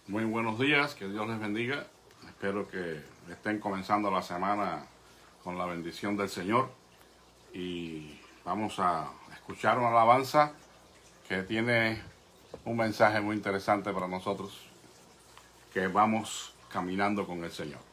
Muy buenos días, que Dios les bendiga. Espero que estén comenzando la semana con la bendición del Señor. Y vamos a escuchar una alabanza que tiene un mensaje muy interesante para nosotros, que vamos caminando con el Señor.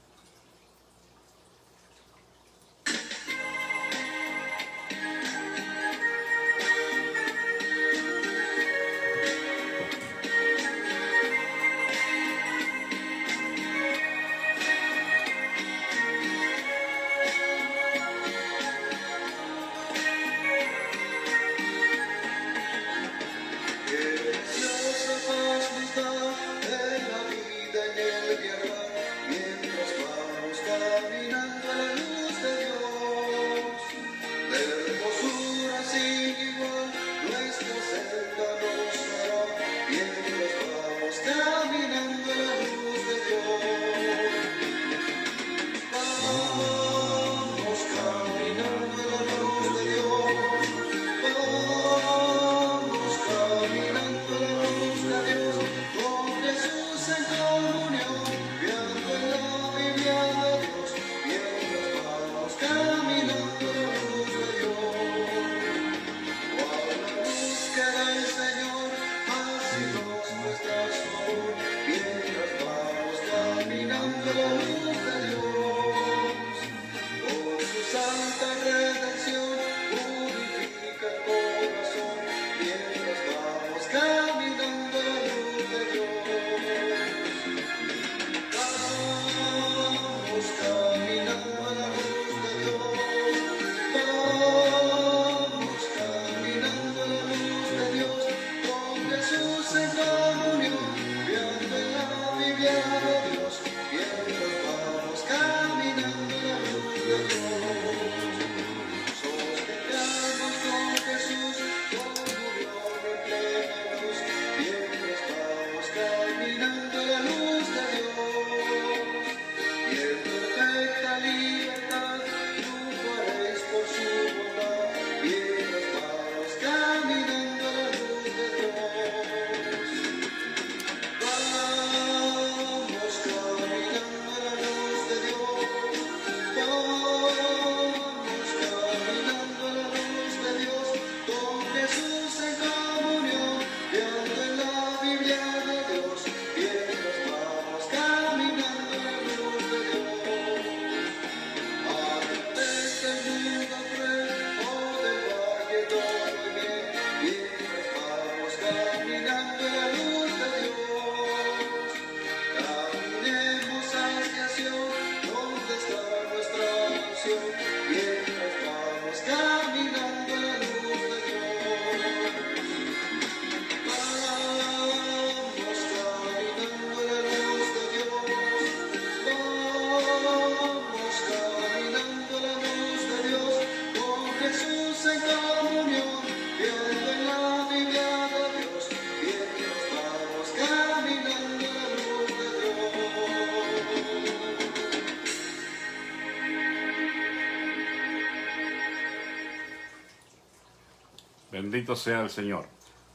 Bendito sea el Señor.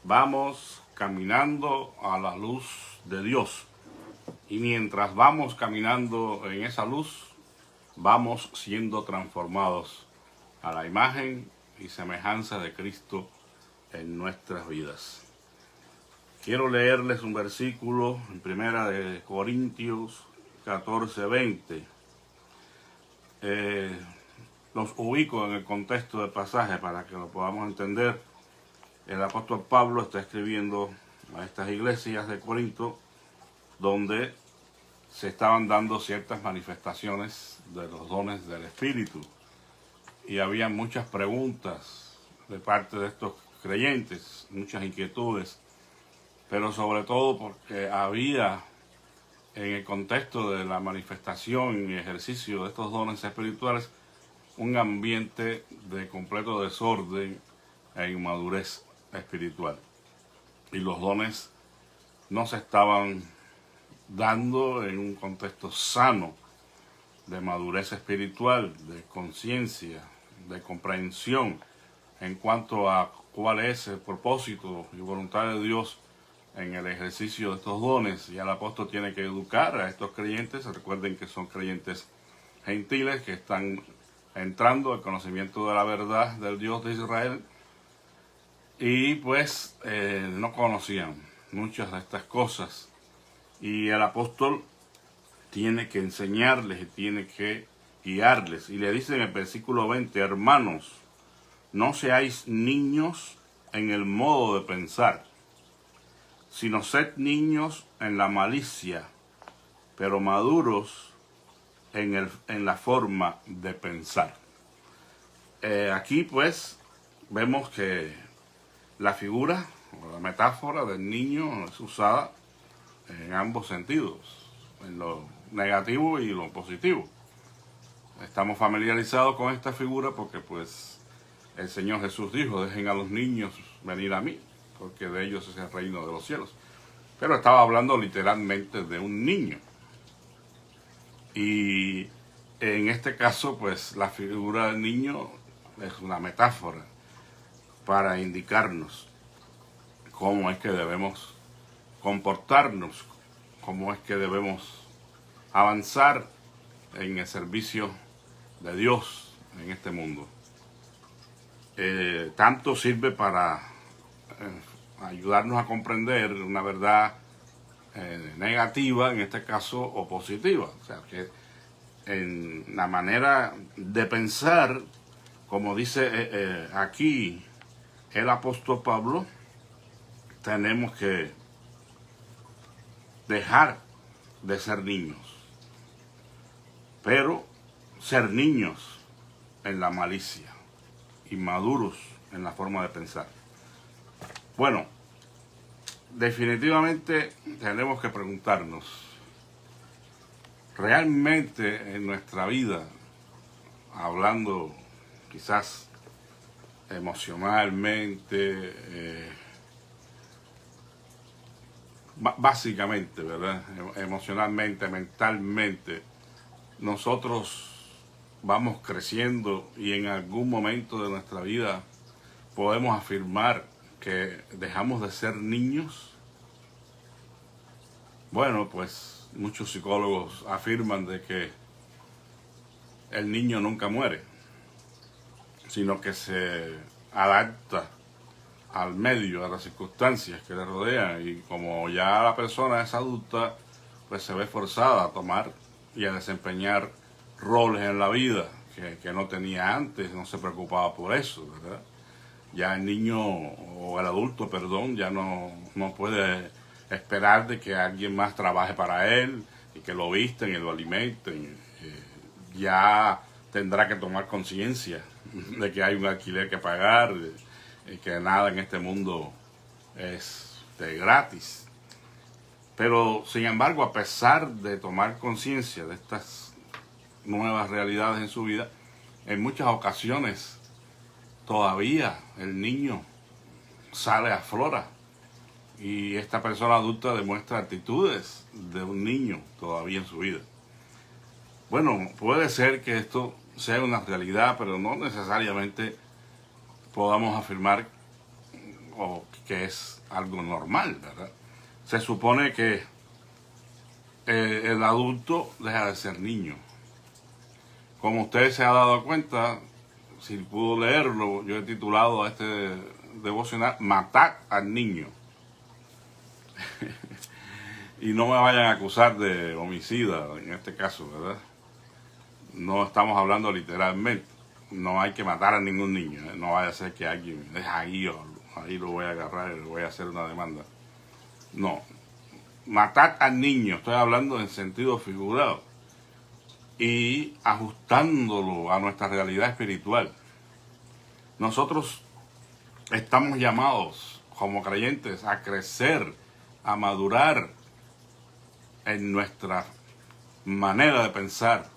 Vamos caminando a la luz de Dios. Y mientras vamos caminando en esa luz, vamos siendo transformados a la imagen y semejanza de Cristo en nuestras vidas. Quiero leerles un versículo en Primera de Corintios 14:20. Los ubico en el contexto del pasaje para que lo podamos entender. El apóstol Pablo está escribiendo a estas iglesias de Corinto, donde se estaban dando ciertas manifestaciones de los dones del Espíritu. Y había muchas preguntas de parte de estos creyentes, muchas inquietudes, pero sobre todo porque había en el contexto de la manifestación y ejercicio de estos dones espirituales un ambiente de completo desorden e inmadurez espiritual. Y los dones no se estaban dando en un contexto sano de madurez espiritual, de conciencia, de comprensión en cuanto a cuál es el propósito y voluntad de Dios en el ejercicio de estos dones, y el apóstol tiene que educar a estos creyentes. Recuerden que son creyentes gentiles que están entrando al conocimiento de la verdad del Dios de Israel, y pues no conocían muchas de estas cosas, y el apóstol tiene que enseñarles y tiene que guiarles, y le dice en el versículo 20: hermanos, no seáis niños en el modo de pensar, sino sed niños en la malicia, pero maduros en la forma de pensar. Aquí pues vemos que la figura o la metáfora del niño es usada en ambos sentidos, en lo negativo y lo positivo. Estamos familiarizados con esta figura porque pues el Señor Jesús dijo: dejen a los niños venir a mí, porque de ellos es el reino de los cielos. Pero estaba hablando literalmente de un niño. Y en este caso, pues la figura del niño es una metáfora para indicarnos cómo es que debemos comportarnos, cómo es que debemos avanzar en el servicio de Dios en este mundo. Tanto sirve para ayudarnos a comprender una verdad negativa, en este caso, o positiva. O sea, que en la manera de pensar, como dice aquí el apóstol Pablo, tenemos que dejar de ser niños, pero ser niños en la malicia y maduros en la forma de pensar. Bueno, definitivamente tenemos que preguntarnos, ¿realmente en nuestra vida, hablando quizás emocionalmente, básicamente, ¿verdad? Emocionalmente, mentalmente, nosotros vamos creciendo y en algún momento de nuestra vida podemos afirmar que dejamos de ser niños? Bueno, pues muchos psicólogos afirman de que el niño nunca muere, sino que se adapta al medio, a las circunstancias que le rodean, y como ya la persona es adulta, pues se ve forzada a tomar y a desempeñar roles en la vida que no tenía antes, no se preocupaba por eso, ¿verdad? Ya el niño, o el adulto, perdón, ya no puede esperar de que alguien más trabaje para él y que lo visten y lo alimenten. Ya tendrá que tomar conciencia de que hay un alquiler que pagar y que nada en este mundo es de gratis. Pero sin embargo, a pesar de tomar conciencia de estas nuevas realidades en su vida, en muchas ocasiones todavía el niño sale a flora y esta persona adulta demuestra actitudes de un niño todavía en su vida. Bueno, puede ser que esto sea una realidad, pero no necesariamente podamos afirmar o que es algo normal, ¿verdad? Se supone que el adulto deja de ser niño. Como usted se ha dado cuenta, si pudo leerlo, yo he titulado a este devocional "Matar al niño". Y no me vayan a acusar de homicida en este caso, ¿verdad? No estamos hablando literalmente. No hay que matar a ningún niño, ¿eh? No vaya a ser que alguien me deje ahí lo voy a agarrar y le voy a hacer una demanda. No. Matar al niño, estoy hablando en sentido figurado, y ajustándolo a nuestra realidad espiritual. Nosotros estamos llamados como creyentes a crecer, a madurar en nuestra manera de pensar,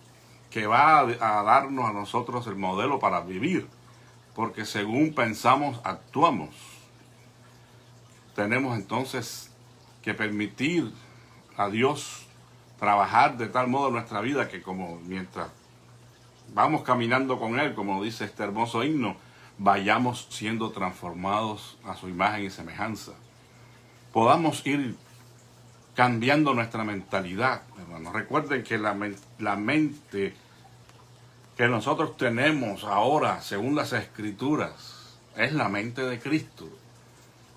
que va a darnos a nosotros el modelo para vivir, porque según pensamos, actuamos. Tenemos entonces que permitir a Dios trabajar de tal modo en nuestra vida que, como mientras vamos caminando con Él, como dice este hermoso himno, vayamos siendo transformados a su imagen y semejanza. podamos ir cambiando nuestra mentalidad, hermanos. Recuerden que la mente que nosotros tenemos ahora, según las Escrituras, es la mente de Cristo.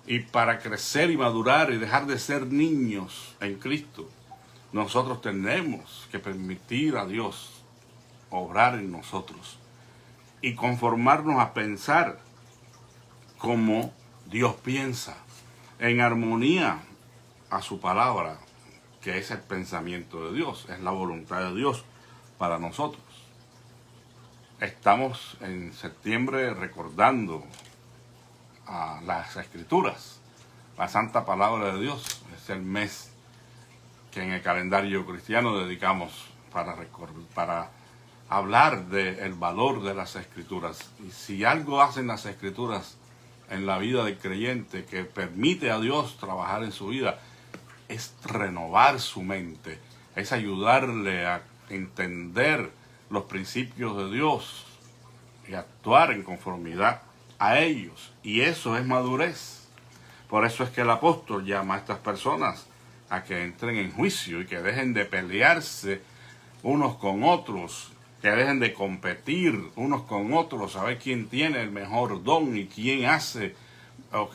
Y para crecer y madurar y dejar de ser niños en Cristo, nosotros tenemos que permitir a Dios obrar en nosotros y conformarnos a pensar como Dios piensa, en armonía a su palabra, que es el pensamiento de Dios, es la voluntad de Dios para nosotros. Estamos en septiembre recordando a las Escrituras, la santa palabra de Dios. Es el mes que en el calendario cristiano dedicamos para hablar del valor de las Escrituras. Y si algo hacen las Escrituras en la vida del creyente que permite a Dios trabajar en su vida, es renovar su mente, es ayudarle a entender los principios de Dios y actuar en conformidad a ellos. Y eso es madurez. Por eso es que el apóstol llama a estas personas a que entren en juicio y que dejen de pelearse unos con otros, que dejen de competir unos con otros, a ver quién tiene el mejor don y quién hace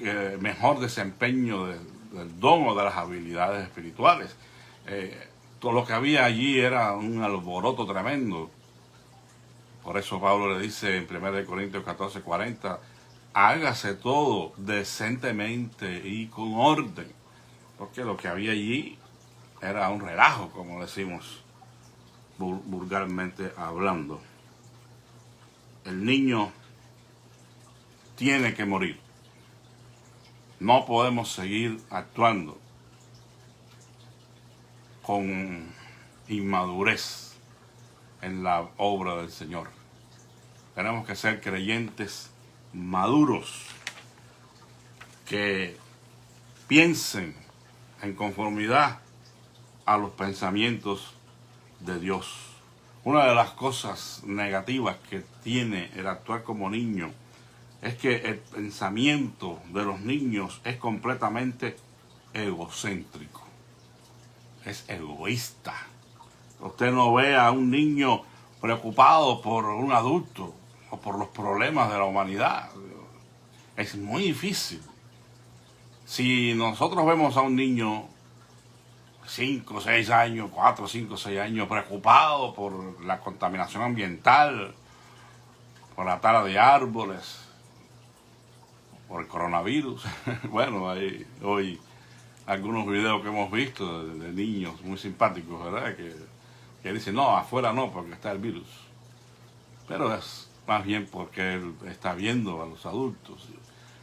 el mejor desempeño del don o de las habilidades espirituales. Todo lo que había allí era un alboroto tremendo. Por eso Pablo le dice en 1 Corintios 14:40, hágase todo decentemente y con orden, porque lo que había allí era un relajo, como decimos vulgarmente hablando. El niño tiene que morir. No podemos seguir actuando con inmadurez en la obra del Señor. Tenemos que ser creyentes maduros que piensen en conformidad a los pensamientos de Dios. Una de las cosas negativas que tiene el actuar como niño es que el pensamiento de los niños es completamente egocéntrico, es egoísta. Usted no ve a un niño preocupado por un adulto o por los problemas de la humanidad. Es muy difícil. Si nosotros vemos a un niño 5, 6 años, 4, 5, 6 años, preocupado por la contaminación ambiental, por la tala de árboles, por el coronavirus. Bueno, hay hoy algunos videos que hemos visto de niños muy simpáticos, ¿verdad? Que dicen, no, afuera no, porque está el virus. Pero es más bien porque él está viendo a los adultos.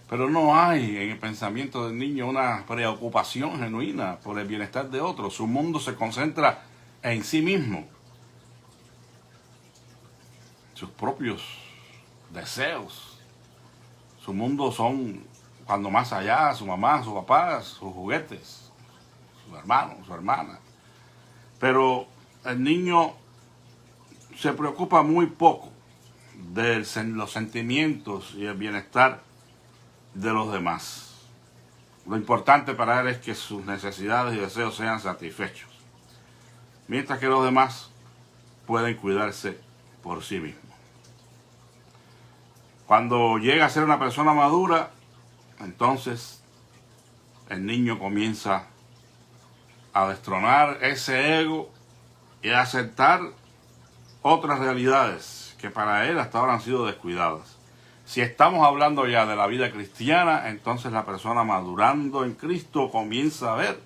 Pero no hay en el pensamiento del niño una preocupación genuina por el bienestar de otros. Su mundo se concentra en sí mismo. Sus propios deseos. Su mundo son, cuando más allá, su mamá, su papá, sus juguetes, su hermano, su hermana. Pero el niño se preocupa muy poco de los sentimientos y el bienestar de los demás. Lo importante para él es que sus necesidades y deseos sean satisfechos, mientras que los demás pueden cuidarse por sí mismos. Cuando llega a ser una persona madura, entonces el niño comienza a destronar ese ego y a aceptar otras realidades que para él hasta ahora han sido descuidadas. Si estamos hablando ya de la vida cristiana, entonces la persona madurando en Cristo comienza a ver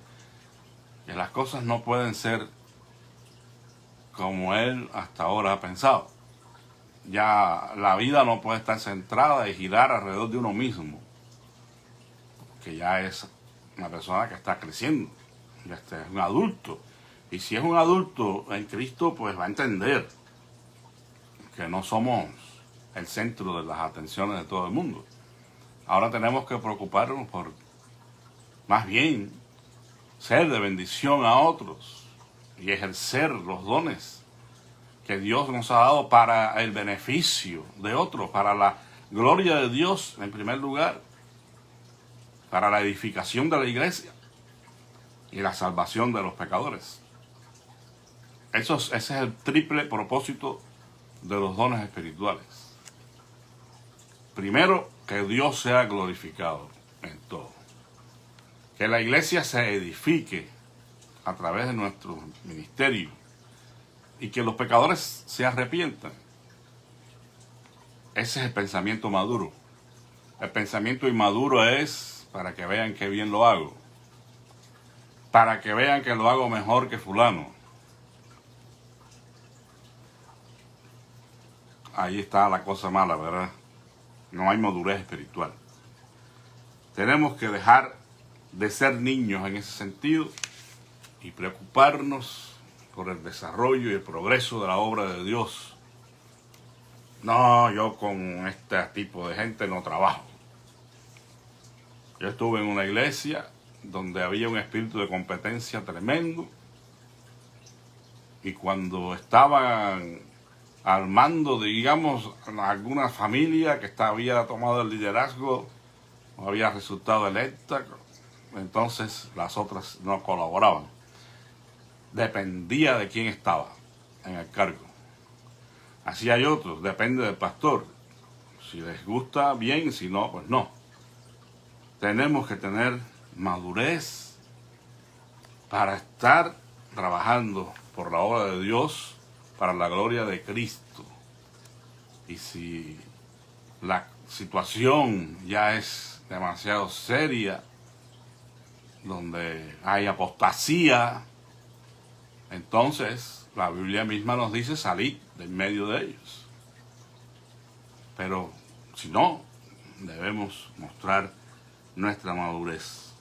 que las cosas no pueden ser como él hasta ahora ha pensado. Ya la vida no puede estar centrada y girar alrededor de uno mismo, que ya es una persona que está creciendo, ya es un adulto. Y si es un adulto en Cristo, pues va a entender que no somos el centro de las atenciones de todo el mundo. Ahora tenemos que preocuparnos por, más bien, ser de bendición a otros y ejercer los dones que Dios nos ha dado para el beneficio de otros, para la gloria de Dios en primer lugar, para la edificación de la iglesia y la salvación de los pecadores. Ese es el triple propósito de los dones espirituales. Primero, que Dios sea glorificado en todo. Que la iglesia se edifique a través de nuestro ministerio y que los pecadores se arrepientan. Ese es el pensamiento maduro. El pensamiento inmaduro es para que vean qué bien lo hago, para que vean que lo hago mejor que fulano. Ahí está la cosa mala, ¿verdad? No hay madurez espiritual. Tenemos que dejar de ser niños en ese sentido y preocuparnos por el desarrollo y el progreso de la obra de Dios. No, yo con este tipo de gente no trabajo. Yo estuve en una iglesia donde había un espíritu de competencia tremendo y cuando estaban al mando, digamos, alguna familia que había tomado el liderazgo o había resultado electa, entonces las otras no colaboraban. Dependía de quién estaba en el cargo. Así hay otros, depende del pastor. Si les gusta, bien, si no, pues no. Tenemos que tener madurez para estar trabajando por la obra de Dios, para la gloria de Cristo. Y si la situación ya es demasiado seria, donde hay apostasía, entonces la Biblia misma nos dice salir de en medio de ellos. Pero si no, debemos mostrar nuestra madurez.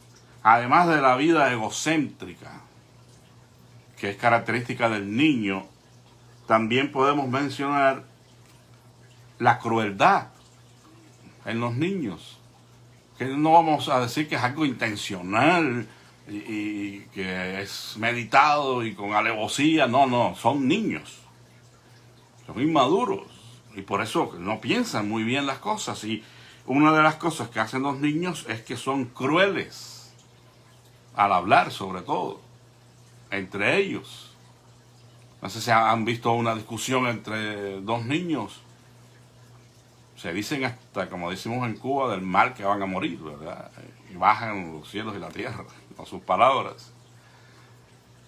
Además de la vida egocéntrica, que es característica del niño, también podemos mencionar la crueldad en los niños. Que no vamos a decir que es algo intencional y que es meditado y con alevosía. No, son niños. Son inmaduros. Y por eso no piensan muy bien las cosas. Y una de las cosas que hacen los niños es que son crueles. Al hablar, sobre todo. Entre ellos. No sé si han visto una discusión entre dos niños. Se dicen hasta, como decimos en Cuba, del mal que van a morir, ¿verdad? Y bajan los cielos y la tierra, con sus palabras.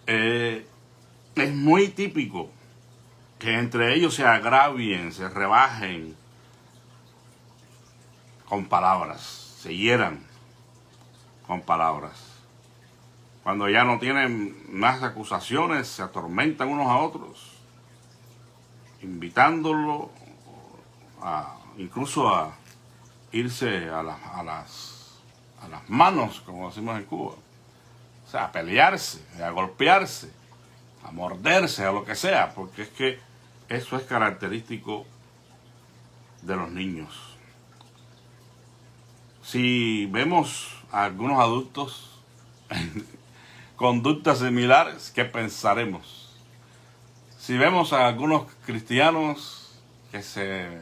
Es muy típico que entre ellos se agravien, se rebajen con palabras, se hieran con palabras. Cuando ya no tienen más acusaciones, se atormentan unos a otros, invitándolo incluso a irse a las manos, como decimos en Cuba. O sea, a pelearse, a golpearse, a morderse, a lo que sea, porque es que eso es característico de los niños. Si vemos a algunos adultos en conductas similares, ¿qué pensaremos? Si vemos a algunos cristianos que se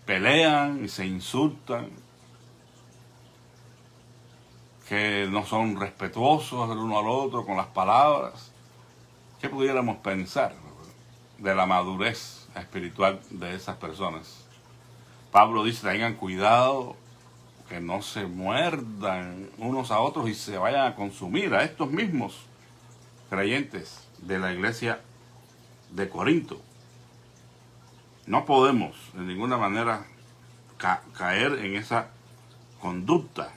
pelean y se insultan, que no son respetuosos del uno al otro con las palabras, ¿qué pudiéramos pensar de la madurez espiritual de esas personas? Pablo dice, tengan cuidado que no se muerdan unos a otros y se vayan a consumir a estos mismos creyentes de la iglesia de Corinto. No podemos de ninguna manera caer en esa conducta.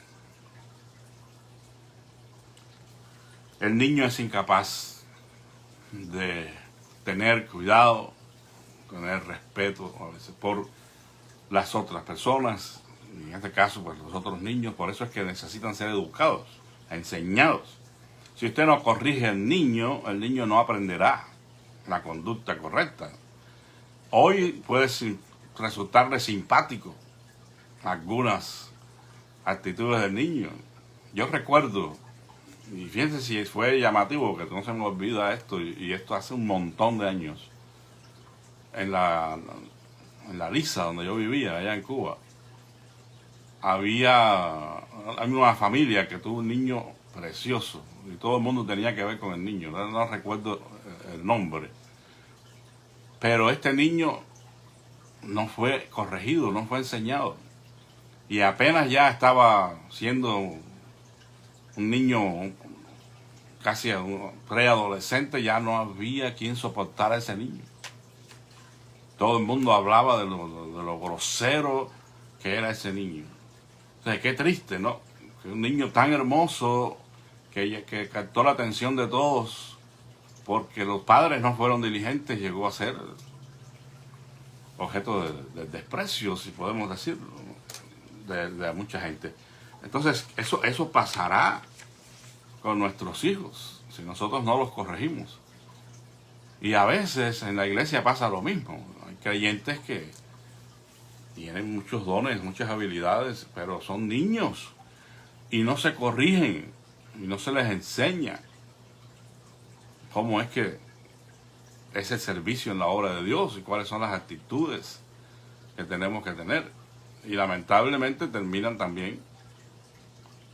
El niño es incapaz de tener cuidado, tener respeto a veces por las otras personas, en este caso pues los otros niños. Por eso es que necesitan ser educados, enseñados. Si usted no corrige al niño, el niño no aprenderá la conducta correcta. Hoy puede resultarle simpático algunas actitudes del niño. Yo recuerdo, y fíjense si fue llamativo, que no se me olvida esto, y esto hace un montón de años, en la Lisa, donde yo vivía, allá en Cuba, había una familia que tuvo un niño precioso, y todo el mundo tenía que ver con el niño, no recuerdo el nombre, pero este niño no fue corregido, no fue enseñado, y apenas ya estaba siendo un niño casi un preadolescente, ya no había quien soportara a ese niño. Todo el mundo hablaba de lo grosero que era ese niño. O sea, qué triste, ¿no? Que un niño tan hermoso que captó la atención de todos porque los padres no fueron diligentes, llegó a ser objeto de desprecio, si podemos decirlo, de mucha gente. Entonces, eso pasará con nuestros hijos si nosotros no los corregimos. Y a veces en la iglesia pasa lo mismo. Hay creyentes que tienen muchos dones, muchas habilidades, pero son niños y no se corrigen y no se les enseña cómo es que es el servicio en la obra de Dios y cuáles son las actitudes que tenemos que tener. Y lamentablemente terminan también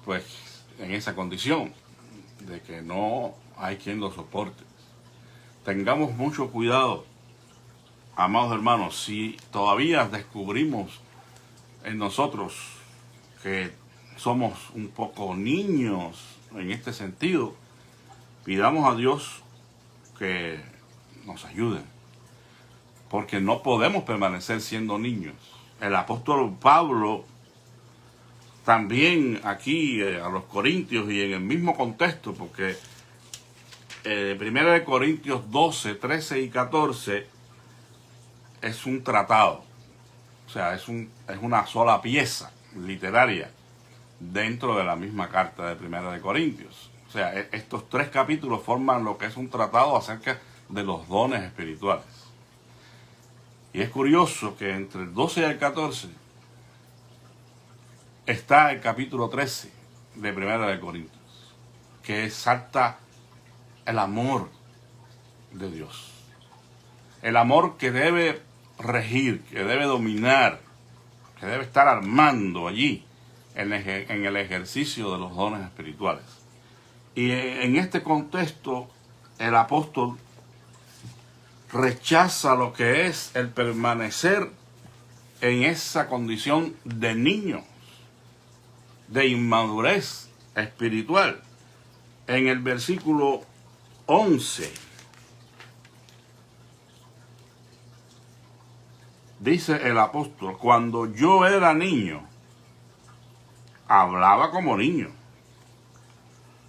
pues en esa condición de que no hay quien los soporte. Tengamos mucho cuidado, amados hermanos, si todavía descubrimos en nosotros que somos un poco niños en este sentido, pidamos a Dios que nos ayude, porque no podemos permanecer siendo niños. El apóstol Pablo también aquí a los Corintios y en el mismo contexto, porque 1 Corintios 12, 13 y 14 es un tratado, o sea, es una sola pieza literaria dentro de la misma carta de 1 Corintios. O sea, estos 3 capítulos forman lo que es un tratado acerca de los dones espirituales. Y es curioso que entre el 12 y el 14 está el capítulo 13 de 1 Corintios, que exalta el amor de Dios. El amor que debe regir, que debe dominar, que debe estar armando allí en el ejercicio de los dones espirituales. Y en este contexto, el apóstol rechaza lo que es el permanecer en esa condición de niño, de inmadurez espiritual. En el versículo 11 dice el apóstol: cuando yo era niño, hablaba como niño,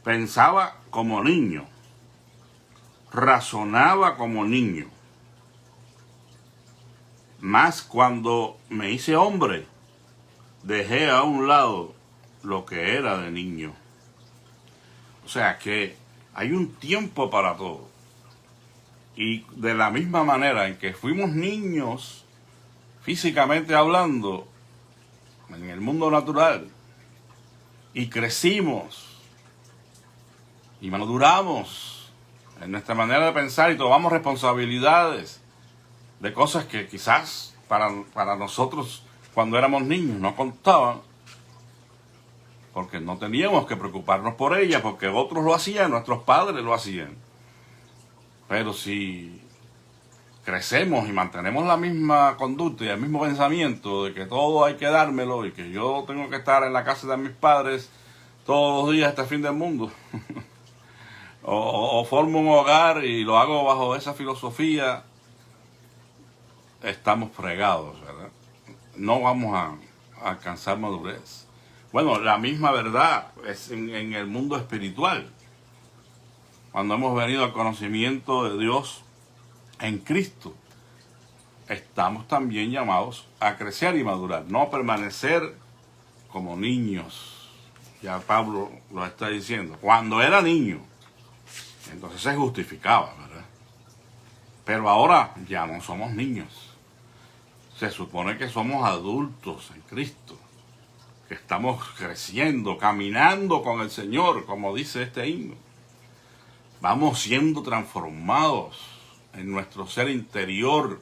pensaba como niño, razonaba como niño. Mas cuando me hice hombre, dejé a un lado lo que era de niño. O sea que hay un tiempo para todo. Y de la misma manera en que fuimos niños, físicamente hablando, en el mundo natural, y crecimos, y maduramos en nuestra manera de pensar y tomamos responsabilidades de cosas que quizás para nosotros cuando éramos niños no contaban, porque no teníamos que preocuparnos por ellas, porque otros lo hacían, nuestros padres lo hacían. Pero si crecemos y mantenemos la misma conducta y el mismo pensamiento de que todo hay que dármelo y que yo tengo que estar en la casa de mis padres todos los días hasta el fin del mundo, o formo un hogar y lo hago bajo esa filosofía, estamos fregados, ¿verdad? No vamos a alcanzar madurez. Bueno, la misma verdad es en el mundo espiritual. Cuando hemos venido al conocimiento de Dios en Cristo, estamos también llamados a crecer y madurar, no permanecer como niños. Ya Pablo lo está diciendo. Cuando era niño, entonces se justificaba, ¿verdad? Pero ahora ya no somos niños. Se supone que somos adultos en Cristo, que estamos creciendo, caminando con el Señor, como dice este himno. Vamos siendo transformados en nuestro ser interior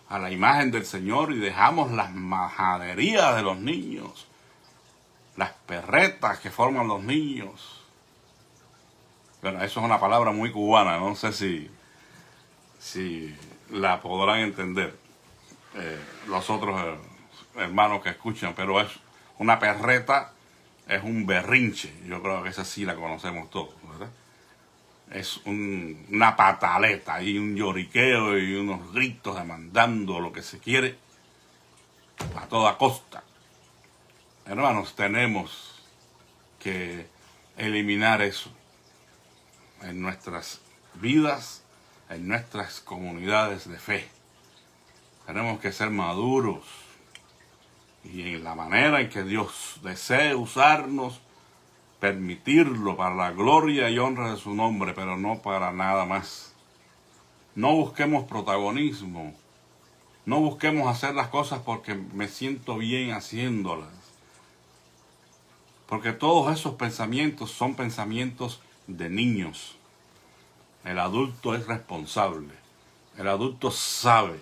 a la imagen del Señor y dejamos las majaderías de los niños, las perretas que forman los niños, Bueno, eso es una palabra muy cubana, no sé si la podrán entender los otros hermanos que escuchan, pero es una perreta, es un berrinche. Yo creo que esa sí la conocemos todos, ¿verdad? Es una pataleta y un lloriqueo y unos gritos demandando lo que se quiere a toda costa. Hermanos, tenemos que eliminar eso en nuestras vidas, en nuestras comunidades de fe. Tenemos que ser maduros y en la manera en que Dios desee usarnos, permitirlo para la gloria y honra de su nombre, pero no para nada más. No busquemos protagonismo, no busquemos hacer las cosas porque me siento bien haciéndolas, porque todos esos pensamientos son pensamientos de niños. El adulto es responsable, el adulto sabe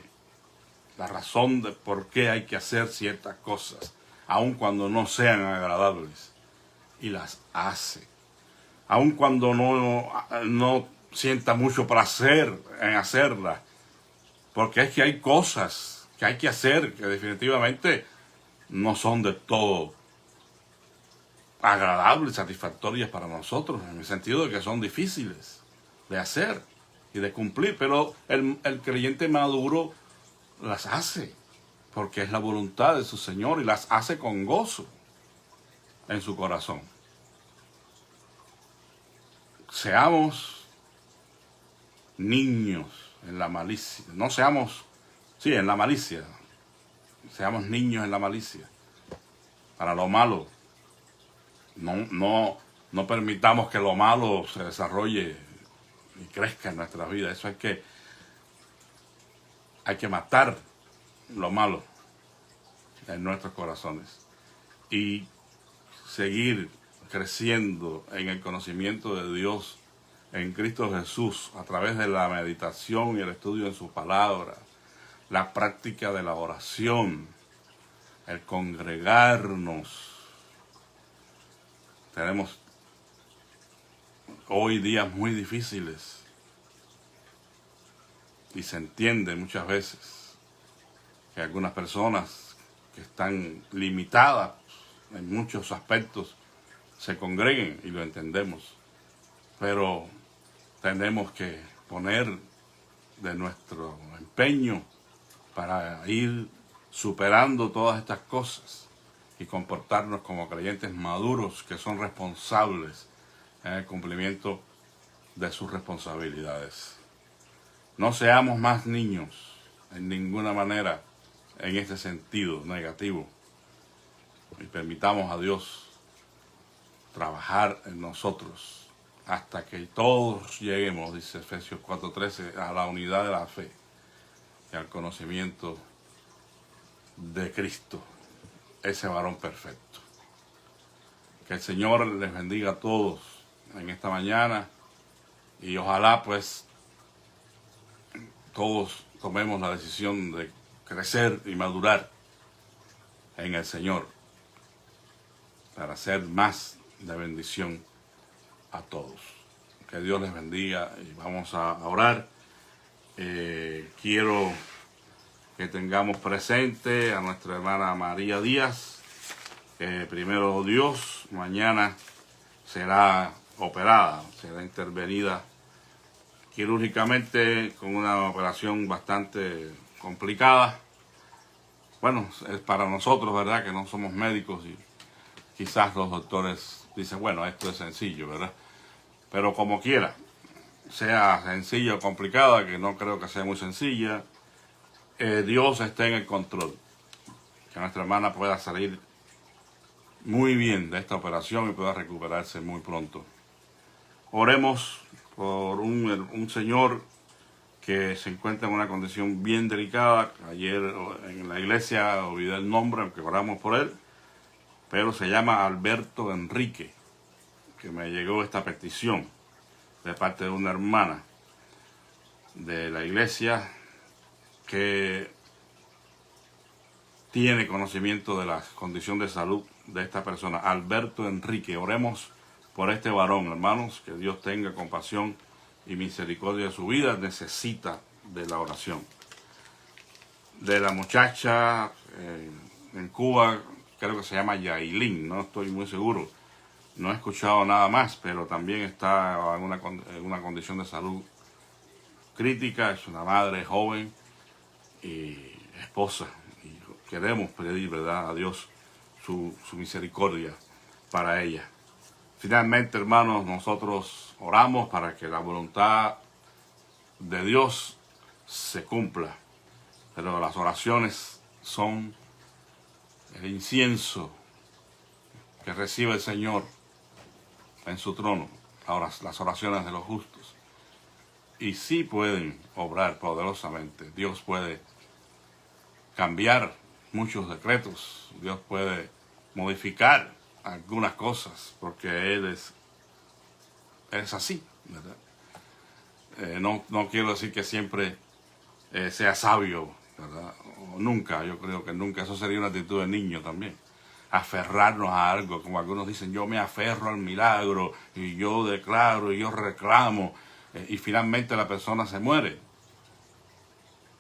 la razón de por qué hay que hacer ciertas cosas, aun cuando no sean agradables, y las hace. Aun cuando no sienta mucho placer en hacerlas, porque es que hay cosas que hay que hacer que definitivamente no son de todo agradables, satisfactorias para nosotros, en el sentido de que son difíciles de hacer y de cumplir, pero el creyente maduro las hace, porque es la voluntad de su Señor y las hace con gozo en su corazón. Seamos niños en la malicia, no seamos, sí, en la malicia, seamos niños en la malicia, para lo malo. No permitamos que lo malo se desarrolle y crezca en nuestras vidas. Eso hay que matar lo malo en nuestros corazones y seguir creciendo en el conocimiento de Dios en Cristo Jesús a través de la meditación y el estudio en su palabra, la práctica de la oración, el congregarnos. Tenemos hoy días muy difíciles y se entiende muchas veces que algunas personas que están limitadas en muchos aspectos se congreguen y lo entendemos, pero tenemos que poner de nuestro empeño para ir superando todas estas cosas y comportarnos como creyentes maduros que son responsables en el cumplimiento de sus responsabilidades. No seamos más niños en ninguna manera en este sentido negativo y permitamos a Dios trabajar en nosotros hasta que todos lleguemos, dice Efesios 4:13, a la unidad de la fe y al conocimiento de Cristo, ese varón perfecto. Que el Señor les bendiga a todos en esta mañana y ojalá pues todos tomemos la decisión de crecer y madurar en el Señor para ser más de bendición a todos. Que Dios les bendiga y vamos a orar. Quiero que tengamos presente a nuestra hermana María Díaz, que primero Dios, mañana será operada, será intervenida quirúrgicamente con una operación bastante complicada. Bueno, es para nosotros, ¿verdad?, que no somos médicos y quizás los doctores dicen, bueno, esto es sencillo, ¿verdad? Pero como quiera, sea sencilla o complicada, que no creo que sea muy sencilla, Dios está en el control. Que nuestra hermana pueda salir muy bien de esta operación y pueda recuperarse muy pronto. Oremos por un señor que se encuentra en una condición bien delicada. Ayer en la iglesia olvidé el nombre, aunque oramos por él, pero se llama Alberto Enrique, que me llegó esta petición de parte de una hermana de la iglesia que tiene conocimiento de la condición de salud de esta persona, Alberto Enrique. Oremos por este varón, hermanos, que Dios tenga compasión y misericordia de su vida. Necesita de la oración. De la muchacha en Cuba, creo que se llama Yailin, no estoy muy seguro. No he escuchado nada más, pero también está en una condición de salud crítica. Es una madre joven y esposa. Y queremos pedir, ¿verdad?, a Dios su misericordia para ella. Finalmente, hermanos, nosotros oramos para que la voluntad de Dios se cumpla. Pero las oraciones son el incienso que recibe el Señor en su trono, las oraciones de los justos. Y sí pueden obrar poderosamente. Dios puede cambiar muchos decretos. Dios puede modificar algunas cosas, porque Él es así, ¿verdad? No quiero decir que siempre sea sabio, ¿verdad? O nunca, yo creo que nunca. Eso sería una actitud de niño también. Aferrarnos a algo, como algunos dicen, yo me aferro al milagro, y yo declaro, y yo reclamo, y finalmente la persona se muere.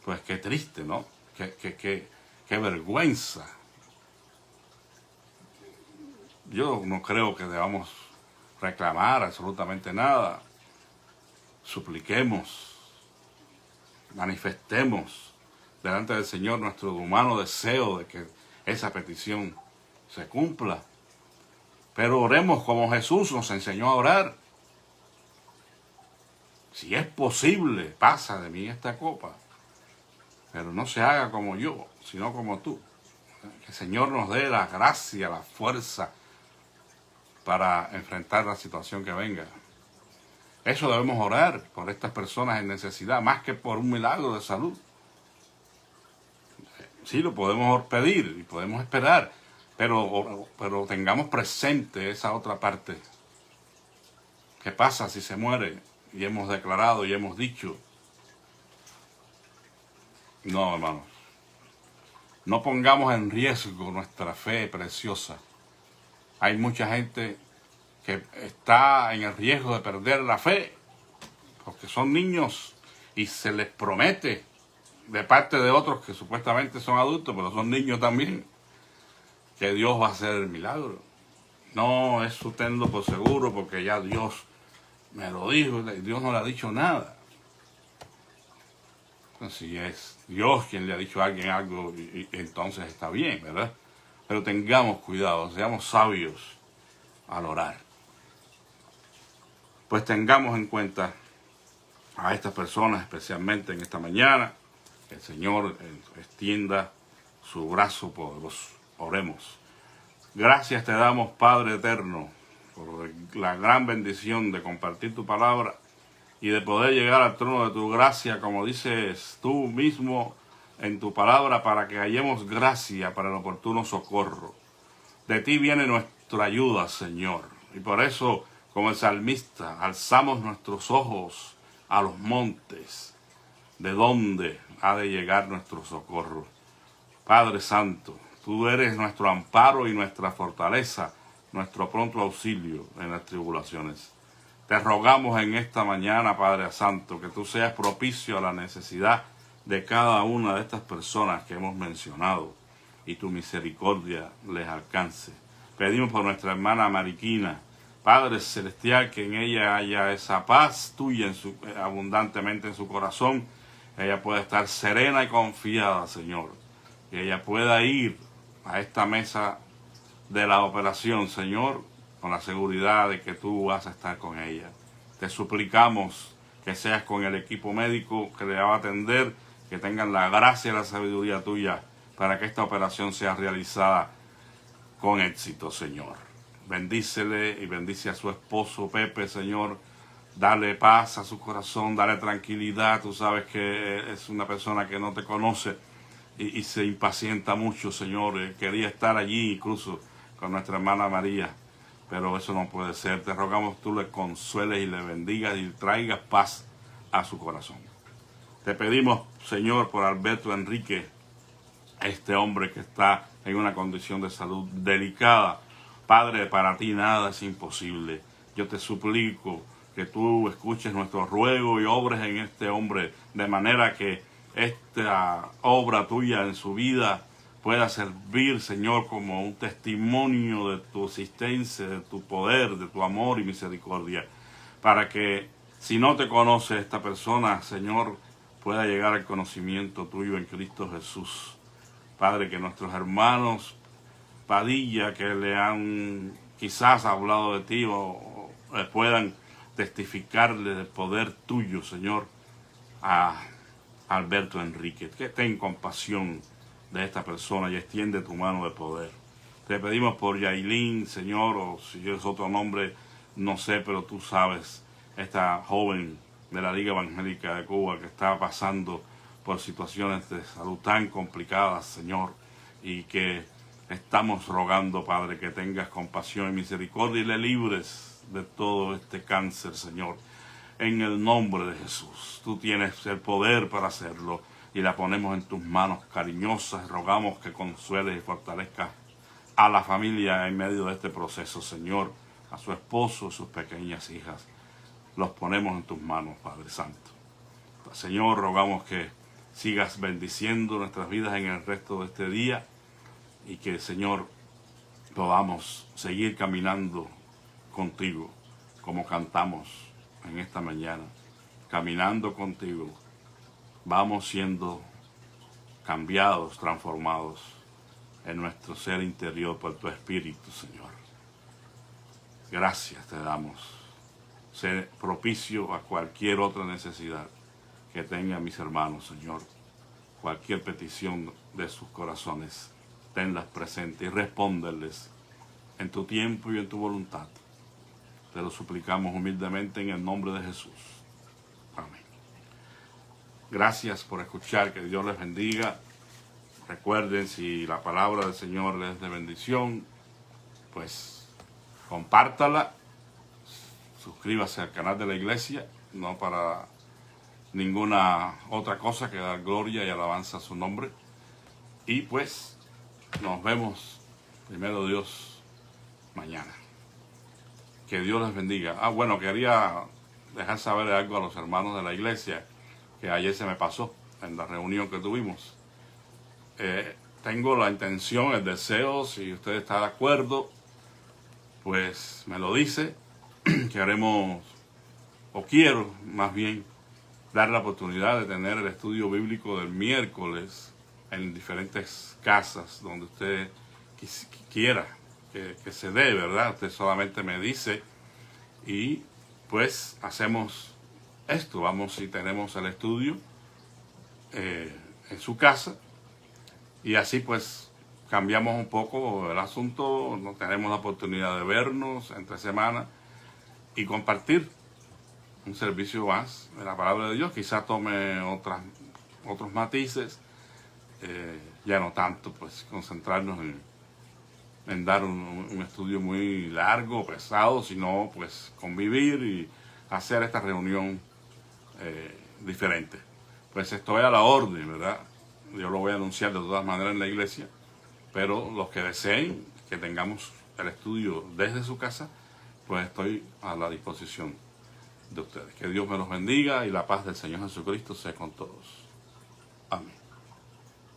Pues qué triste, ¿no? Qué vergüenza. Yo no creo que debamos reclamar absolutamente nada. Supliquemos, manifestemos delante del Señor nuestro humano deseo de que esa petición se cumpla. Pero oremos como Jesús nos enseñó a orar. Si es posible, pasa de mí esta copa, pero no se haga como yo, sino como tú. Que el Señor nos dé la gracia, la fuerza para enfrentar la situación que venga. Eso debemos orar por estas personas en necesidad, más que por un milagro de salud. Sí, lo podemos pedir y podemos esperar, pero tengamos presente esa otra parte. ¿Qué pasa si se muere? Y hemos declarado y hemos dicho. No, hermanos. No pongamos en riesgo nuestra fe preciosa. Hay mucha gente que está en el riesgo de perder la fe, porque son niños y se les promete de parte de otros que supuestamente son adultos, pero son niños también, que Dios va a hacer el milagro. No, eso tenlo por seguro, porque ya Dios me lo dijo, Dios no le ha dicho nada. Si es Dios quien le ha dicho a alguien algo, entonces está bien, ¿verdad? Pero tengamos cuidado, seamos sabios al orar. Pues tengamos en cuenta a estas personas, especialmente en esta mañana. Que el Señor extienda su brazo poderoso. Oremos. Gracias te damos, Padre eterno, por la gran bendición de compartir tu palabra y de poder llegar al trono de tu gracia, como dices tú mismo en tu palabra, para que hallemos gracia para el oportuno socorro. De ti viene nuestra ayuda, Señor. Y por eso, como el salmista, alzamos nuestros ojos a los montes, de donde ha de llegar nuestro socorro. Padre Santo, tú eres nuestro amparo y nuestra fortaleza, nuestro pronto auxilio en las tribulaciones. Te rogamos en esta mañana, Padre Santo, que tú seas propicio a la necesidad de cada una de estas personas que hemos mencionado y tu misericordia les alcance. Pedimos por nuestra hermana Mariquina, Padre Celestial, que en ella haya esa paz tuya abundantemente en su corazón, que ella pueda estar serena y confiada, Señor, que ella pueda ir a esta mesa de la operación, Señor, con la seguridad de que tú vas a estar con ella. Te suplicamos que seas con el equipo médico que le va a atender, que tengan la gracia y la sabiduría tuya para que esta operación sea realizada con éxito, Señor. Bendícele y bendice a su esposo Pepe, Señor. Dale paz a su corazón, dale tranquilidad. Tú sabes que es una persona que no te conoce y se impacienta mucho, Señor. Quería estar allí incluso con nuestra hermana María, pero eso no puede ser. Te rogamos tú le consueles y le bendigas y traigas paz a su corazón. Te pedimos, Señor, por Alberto Enrique, este hombre que está en una condición de salud delicada. Padre, para ti nada es imposible. yo te suplico que tú escuches nuestro ruego y obres en este hombre, de manera que esta obra tuya en su vida pueda servir, Señor, como un testimonio de tu existencia, de tu poder, de tu amor y misericordia, para que si no te conoce esta persona, Señor, pueda llegar al conocimiento tuyo en Cristo Jesús. Padre, que nuestros hermanos Padilla, que le han quizás hablado de ti o puedan testificarle del poder tuyo, Señor, a Alberto Enrique. Que ten compasión de esta persona y extiende tu mano de poder. Te pedimos por Yailin, Señor, o si es otro nombre, no sé, pero tú sabes, esta joven de la Liga Evangélica de Cuba que está pasando por situaciones de salud tan complicadas, Señor, y que estamos rogando, Padre, que tengas compasión y misericordia y le libres de todo este cáncer, Señor, en el nombre de Jesús. Tú tienes el poder para hacerlo y la ponemos en tus manos cariñosas. Rogamos que consueles y fortalezcas a la familia en medio de este proceso, Señor, a su esposo, sus pequeñas hijas. Los ponemos en tus manos, Padre Santo. Señor, rogamos que sigas bendiciendo nuestras vidas en el resto de este día y que, Señor, podamos seguir caminando contigo como cantamos en esta mañana. Caminando contigo, vamos siendo cambiados, transformados en nuestro ser interior por tu Espíritu, Señor. Gracias te damos. Sé propicio a cualquier otra necesidad que tengan mis hermanos, Señor. Cualquier petición de sus corazones, tenlas presentes y respóndeles en tu tiempo y en tu voluntad. Te lo suplicamos humildemente en el nombre de Jesús. Amén. Gracias por escuchar, que Dios les bendiga. Recuerden, si la palabra del Señor les es de bendición, pues compártala, suscríbase al canal de la iglesia, no para ninguna otra cosa que dar gloria y alabanza a su nombre. Y pues nos vemos, primero Dios, mañana. Que Dios les bendiga. Bueno, quería dejar saber algo a los hermanos de la iglesia, que ayer se me pasó en la reunión que tuvimos. Tengo la intención, el deseo, si usted está de acuerdo, pues me lo dice, que haremos, o quiero más bien, dar la oportunidad de tener el estudio bíblico del miércoles en diferentes casas donde usted quiera que se dé, ¿verdad? Usted solamente me dice y pues hacemos esto. Vamos y tenemos el estudio en su casa y así pues cambiamos un poco el asunto. No tenemos la oportunidad de vernos entre semana y compartir un servicio más de la palabra de Dios. Quizá tome otros matices, ya no tanto pues concentrarnos en dar un estudio muy largo, pesado, sino pues convivir y hacer esta reunión diferente. Pues estoy a la orden, ¿verdad? Yo lo voy a anunciar de todas maneras en la iglesia, pero los que deseen que tengamos el estudio desde su casa, pues estoy a la disposición de ustedes. Que Dios me los bendiga y la paz del Señor Jesucristo sea con todos. Amén.